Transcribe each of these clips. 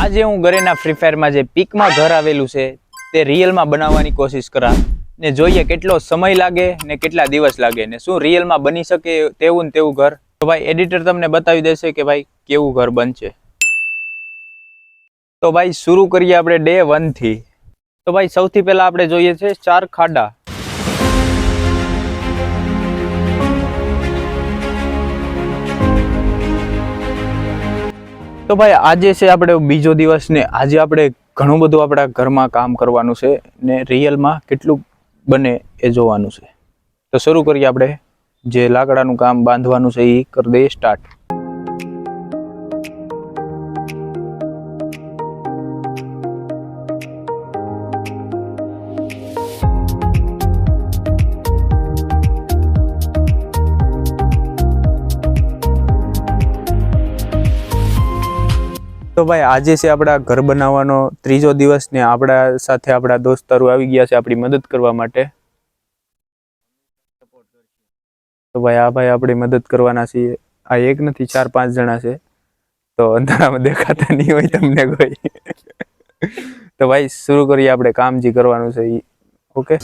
આજે હું ઘરેના ફ્રી ફાયરમાં જે પીકમાં ઘર આવેલું છે તે રિયલમાં બનાવવાની કોશિશ કરા ને જોઈએ કેટલો સમય લાગે ને કેટલા દિવસ લાગે ને શું રિયલમાં બની શકે તેવું ને તેવું ઘર. તો ભાઈ એડિટર તમને બતાવી દેશે કે ભાઈ કેવું ઘર બનશે. તો ભાઈ શરૂ કરીએ આપણે ડે 1 થી. તો ભાઈ સૌથી પહેલા આપણે જોઈએ છે 4 ખાડા. તો ભાઈ આજે છે આપણે બીજો દિવસ ને આજે આપણે ઘણું બધું આપણા ઘરમાં કામ કરવાનું છે ને રિયલમાં કેટલું બને એ જોવાનું છે. તો શરૂ કરીએ આપણે જે લાકડાનું કામ બાંધવાનું છે એ કરી દઈએ સ્ટાર્ટ. તો ભાઈ આજે છે આપણા ઘર બનાવવાનો ત્રીજો દિવસ ને આપણા સાથે આપણા દોસ્તારો આવી ગયા છે આપણી મદદ કરવા માટે. તો ભાઈ આ ભાઈ આપણી મદદ કરવાના છીએ. આ એક નથી 4-5 જણા છે. તો અંધારામાં દેખાતા નહીં હોય તમને કોઈ. તો ભાઈ શરૂ કરીએ આપણે કામ જે કરવાનું છે એ. ઓકે.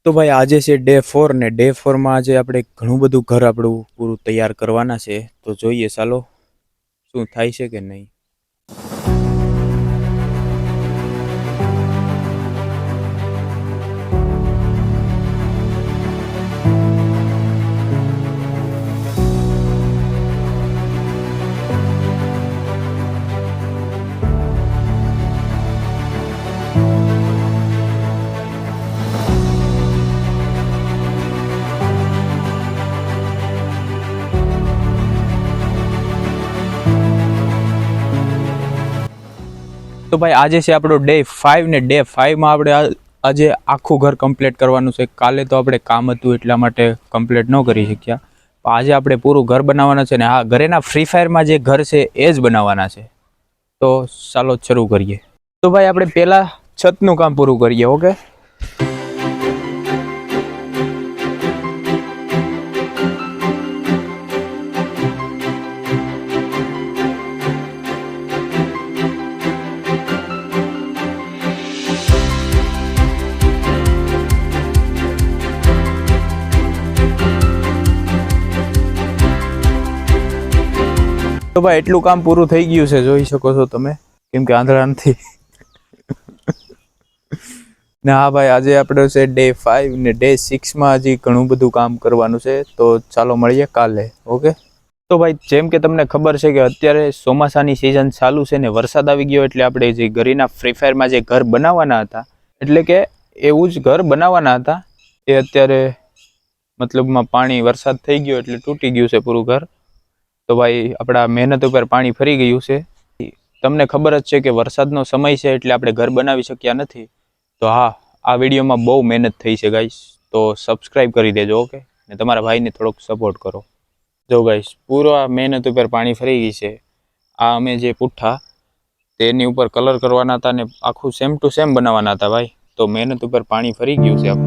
તો ભાઈ આજે છે ડે 4 ને ડે 4 માં આજે આપણે ઘણું બધું ઘર આપણું પૂરું તૈયાર કરવાના છે. તો જોઈએ ચાલો શું થાય છે કે નહીં. તો ભાઈ આજે છે આપણો ડે 5 ને ડે 5 માં આપણે આજે આખું ઘર કમ્પ્લીટ કરવાનું છે. કાલે તો આપણે કામ હતું એટલા માટે કમ્પ્લીટ ન કરી શક્યા. આજે આપણે પૂરું ઘર બનાવવાના છે ને હા ઘરેના ફ્રી ફાયરમાં જે ઘર છે એ જ બનાવવાના છે. તો ચાલો શરૂ કરીએ. તો ભાઈ આપણે પહેલા છતનું કામ પૂરું કરીએ. ઓકે. તો ભાઈ એટલું કામ પૂરું થઈ ગયું છે જોઈ શકો છો તમે કેમ કે આંધળા નથી. ને હા ભાઈ આજે આપણે છે ડે 5 ને ડે 6 માં હજી ઘણું બધું કામ કરવાનું છે. તો ચાલો મળીએ કાલે. ઓકે. તો ભાઈ જેમ કે તમને ખબર છે કે અત્યારે ચોમાસાની સિઝન ચાલુ છે ને વરસાદ આવી ગયો એટલે આપણે જે ઘરેના ફ્રી ફાયરમાં જે ઘર બનાવવાના હતા એટલે કે એવું જ ઘર બનાવવાના હતા એ અત્યારે મતલબમાં પાણી વરસાદ થઈ ગયો એટલે તૂટી ગયું છે પૂરું ઘર. તો ભાઈ આપણા મહેનત ઉપર પાણી ફરી ગયું છે. તમને ખબર જ છે કે વરસાદનો સમય છે એટલે આપણે ઘર બનાવી શક્યા નથી. તો હા આ વિડીયોમાં બહુ મહેનત થઈ છે ગાઈસ. તો સબસ્ક્રાઈબ કરી દેજો. ઓકે. ને તમારા ભાઈને થોડોક સપોર્ટ કરો. જો ગાઈસ પૂરો આ મહેનત ઉપર પાણી ફરી ગઈ છે. આ અમે જે પુઠ્ઠા તેની ઉપર કલર કરવાના હતા ને આખું સેમ ટુ સેમ બનાવવાના હતા ભાઈ. તો મહેનત ઉપર પાણી ફરી ગયું છે.